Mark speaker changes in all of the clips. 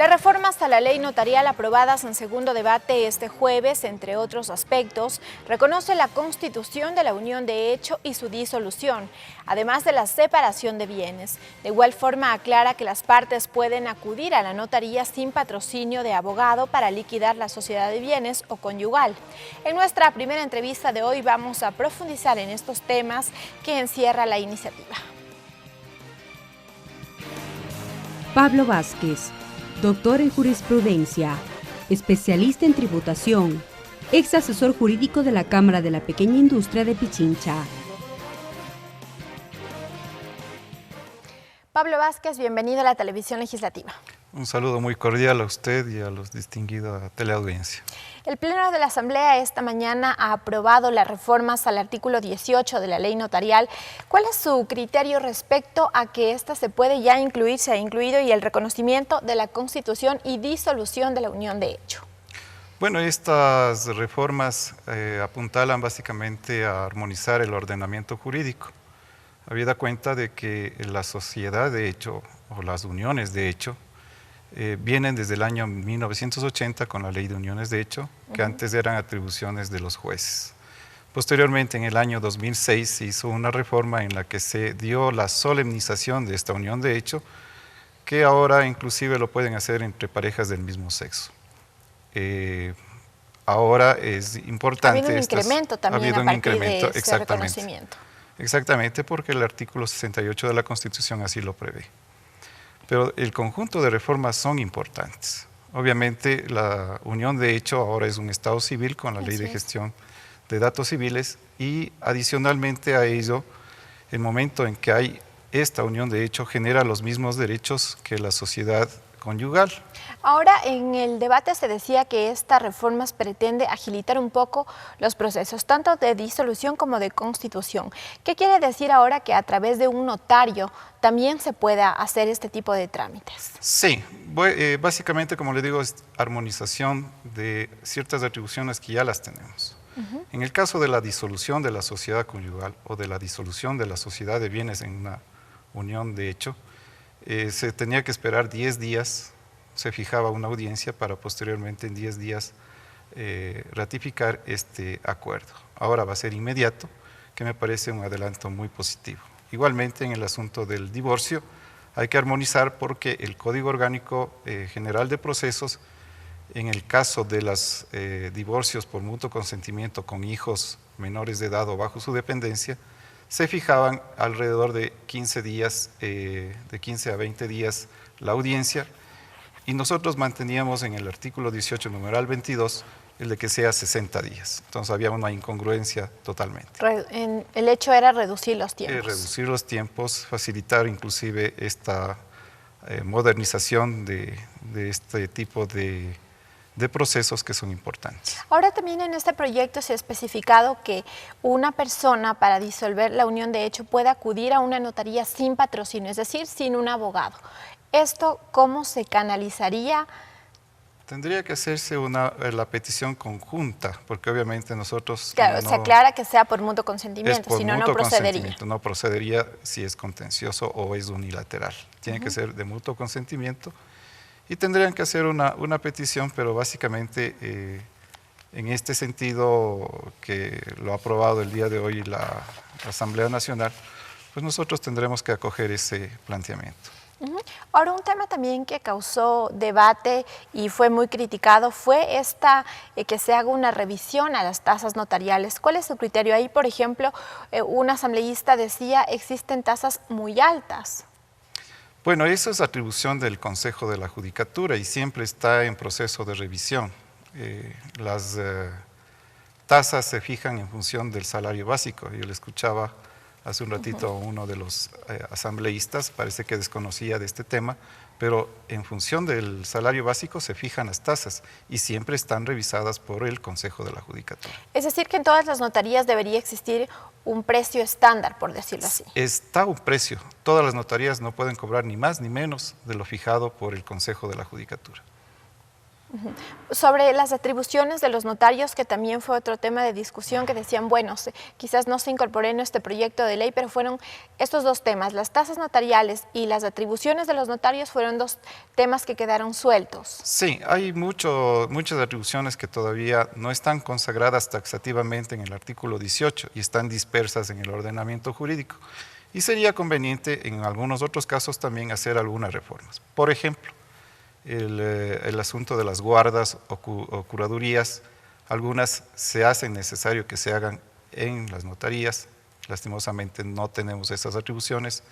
Speaker 1: Las reformas a la ley notarial aprobadas en segundo debate este jueves, entre otros aspectos, reconoce la constitución de la unión de hecho y su disolución, además de la separación de bienes. De igual forma aclara que las partes pueden acudir a la notaría sin patrocinio de abogado para liquidar la sociedad de bienes o conyugal. En nuestra primera entrevista de hoy vamos a profundizar en estos temas que encierra la iniciativa.
Speaker 2: Pablo Vázquez, doctor en jurisprudencia, especialista en tributación, ex asesor jurídico de la Cámara de la Pequeña Industria de Pichincha.
Speaker 1: Pablo Vázquez, bienvenido a la Televisión Legislativa.
Speaker 3: Un saludo muy cordial a usted y a los distinguida teleaudiencia.
Speaker 1: El Pleno de la Asamblea esta mañana ha aprobado las reformas al artículo 18 de la ley notarial. ¿Cuál es su criterio respecto a que esta se puede ya incluir, se ha incluido, y el reconocimiento de la Constitución y disolución de la unión de hecho?
Speaker 3: Bueno, estas reformas apuntalan básicamente a armonizar el ordenamiento jurídico. Habida cuenta de que la sociedad de hecho o las uniones de hecho vienen desde el año 1980 con la ley de uniones de hecho, que antes eran atribuciones de los jueces. Posteriormente, en el año 2006, se hizo una reforma en la que se dio la solemnización de esta unión de hecho, que ahora inclusive lo pueden hacer entre parejas del mismo sexo. Ahora es importante...
Speaker 1: Ha habido un incremento también a partir de ese reconocimiento.
Speaker 3: Exactamente, porque el artículo 68 de la Constitución así lo prevé. Pero el conjunto de reformas son importantes. Obviamente, la unión de hecho ahora es un estado civil con la ley de gestión de datos civiles y adicionalmente a ello, el momento en que hay esta unión de hecho genera los mismos derechos que la sociedad conyugal.
Speaker 1: Ahora, en el debate se decía que esta reforma pretende agilitar un poco los procesos, tanto de disolución como de constitución. ¿Qué quiere decir ahora que a través de un notario también se pueda hacer este tipo de trámites?
Speaker 3: Sí, básicamente, como le digo, es armonización de ciertas atribuciones que ya las tenemos. En el caso de la disolución de la sociedad conyugal o de la disolución de la sociedad de bienes en una unión de hecho, se tenía que esperar 10 días, se fijaba una audiencia para posteriormente en 10 días ratificar este acuerdo. Ahora va a ser inmediato, que me parece un adelanto muy positivo. Igualmente en el asunto del divorcio hay que armonizar porque el Código Orgánico General de Procesos, en el caso de los divorcios por mutuo consentimiento con hijos menores de edad o bajo su dependencia, se fijaban alrededor de 15 días, de 15 a 20 días la audiencia, y nosotros manteníamos en el artículo 18, numeral 22, el de que sea 60 días. Entonces había una incongruencia totalmente.
Speaker 1: El hecho era reducir los tiempos.
Speaker 3: Reducir los tiempos, facilitar inclusive esta modernización de este tipo de procesos que son importantes.
Speaker 1: Ahora también en este proyecto se ha especificado que una persona para disolver la unión de hecho puede acudir a una notaría sin patrocinio, es decir, sin un abogado. ¿Esto cómo se canalizaría?
Speaker 3: Tendría que hacerse la petición conjunta, porque obviamente nosotros...
Speaker 1: Claro, se aclara que sea por mutuo consentimiento, si no, no procedería.
Speaker 3: No procedería si es contencioso o es unilateral. Tiene que ser de mutuo consentimiento y tendrían que hacer una petición, pero básicamente en este sentido que lo ha aprobado el día de hoy la Asamblea Nacional, pues nosotros tendremos que acoger ese planteamiento.
Speaker 1: Ahora, un tema también que causó debate y fue muy criticado fue que se haga una revisión a las tasas notariales. ¿Cuál es su criterio? Ahí, por ejemplo, un asambleísta decía existen tasas muy altas.
Speaker 3: Bueno, eso es atribución del Consejo de la Judicatura y siempre está en proceso de revisión. Las tasas se fijan en función del salario básico. Yo le escuchaba hace un ratito a uno de los asambleístas, parece que desconocía de este tema, pero en función del salario básico se fijan las tasas y siempre están revisadas por el Consejo de la Judicatura.
Speaker 1: Es decir, que en todas las notarías debería existir un precio estándar, por decirlo así.
Speaker 3: Está un precio. Todas las notarías no pueden cobrar ni más ni menos de lo fijado por el Consejo de la Judicatura.
Speaker 1: Sobre las atribuciones de los notarios, que también fue otro tema de discusión, que decían, bueno, quizás no se incorporó en este proyecto de ley, pero fueron estos dos temas, las tasas notariales y las atribuciones de los notarios fueron dos temas que quedaron sueltos.
Speaker 3: Sí, hay muchas atribuciones que todavía no están consagradas taxativamente en el artículo 18 y están dispersas en el ordenamiento jurídico. Y sería conveniente en algunos otros casos también hacer algunas reformas. Por ejemplo, el asunto de las guardas o curadurías, algunas se hacen necesario que se hagan en las notarías, lastimosamente no tenemos esas atribuciones.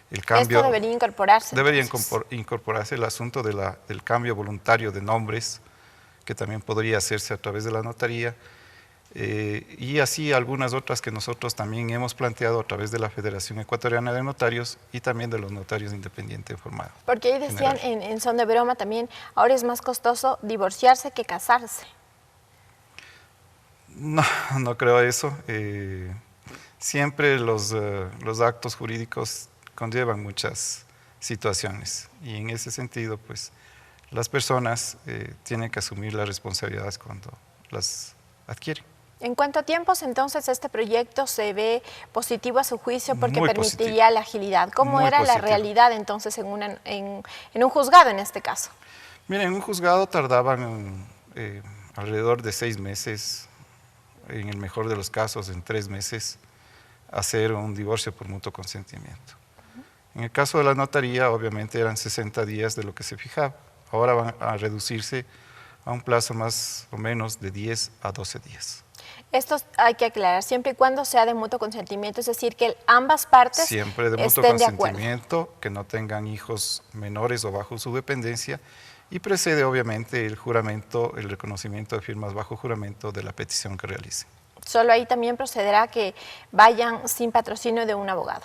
Speaker 1: Esto debería incorporarse.
Speaker 3: Debería incorporarse el asunto del cambio voluntario de nombres, que también podría hacerse a través de la notaría, y así algunas otras que nosotros también hemos planteado a través de la Federación Ecuatoriana de Notarios y también de los notarios independientes informados.
Speaker 1: Porque ahí decían en son de broma también, ahora es más costoso divorciarse que casarse.
Speaker 3: No, no creo eso. Siempre los actos jurídicos conllevan muchas situaciones y en ese sentido, pues, las personas tienen que asumir las responsabilidades cuando las adquieren.
Speaker 1: ¿En cuánto tiempo entonces este proyecto se ve positivo a su juicio porque
Speaker 3: Muy
Speaker 1: permitiría
Speaker 3: positivo.
Speaker 1: la agilidad? ¿Cómo
Speaker 3: Muy
Speaker 1: era la
Speaker 3: positivo.
Speaker 1: realidad entonces en un juzgado en este caso?
Speaker 3: Miren, en un juzgado tardaban alrededor de 6 meses, en el mejor de los casos en 3 meses, hacer un divorcio por mutuo consentimiento. En el caso de la notaría, obviamente eran 60 días de lo que se fijaba. Ahora van a reducirse a un plazo más o menos de 10 a 12 días.
Speaker 1: Esto hay que aclarar, siempre y cuando sea de mutuo consentimiento, es decir, que ambas partes
Speaker 3: Siempre de mutuo
Speaker 1: estén de acuerdo.
Speaker 3: consentimiento, que no tengan hijos menores o bajo su dependencia, y precede obviamente el juramento, el reconocimiento de firmas bajo juramento de la petición que realicen.
Speaker 1: Solo ahí también procederá que vayan sin patrocinio de un abogado.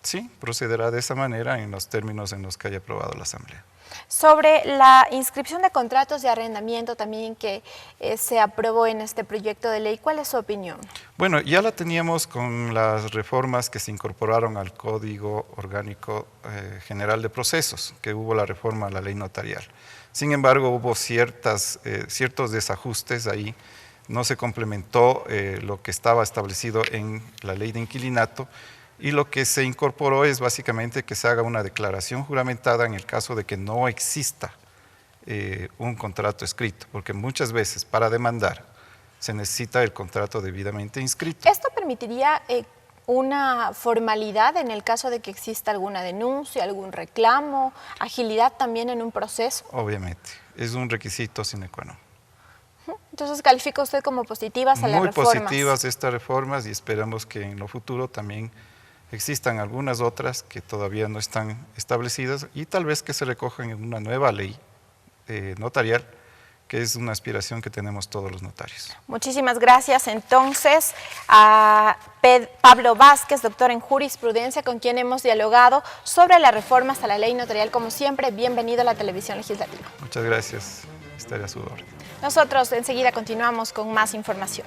Speaker 3: Sí, procederá de esa manera en los términos en los que haya aprobado la Asamblea.
Speaker 1: Sobre la inscripción de contratos de arrendamiento también que se aprobó en este proyecto de ley, ¿cuál es su opinión?
Speaker 3: Bueno, ya la teníamos con las reformas que se incorporaron al Código Orgánico General de Procesos, que hubo la reforma a la ley notarial. Sin embargo, hubo ciertos desajustes ahí, no se complementó lo que estaba establecido en la ley de inquilinato, y lo que se incorporó es básicamente que se haga una declaración juramentada en el caso de que no exista un contrato escrito, porque muchas veces para demandar se necesita el contrato debidamente inscrito.
Speaker 1: ¿Esto permitiría una formalidad en el caso de que exista alguna denuncia, algún reclamo, agilidad también en un proceso?
Speaker 3: Obviamente, es un requisito sine qua non.
Speaker 1: Entonces, ¿califica usted como positivas a las reformas?
Speaker 3: Muy positivas estas reformas y esperamos que en lo futuro también existan algunas otras que todavía no están establecidas y tal vez que se recojan en una nueva ley notarial, que es una aspiración que tenemos todos los notarios.
Speaker 1: Muchísimas gracias entonces a Pablo Vázquez, doctor en jurisprudencia, con quien hemos dialogado sobre las reformas a la ley notarial. Como siempre, bienvenido a la televisión legislativa.
Speaker 3: Muchas gracias, estaré a su orden.
Speaker 1: Nosotros enseguida continuamos con más información.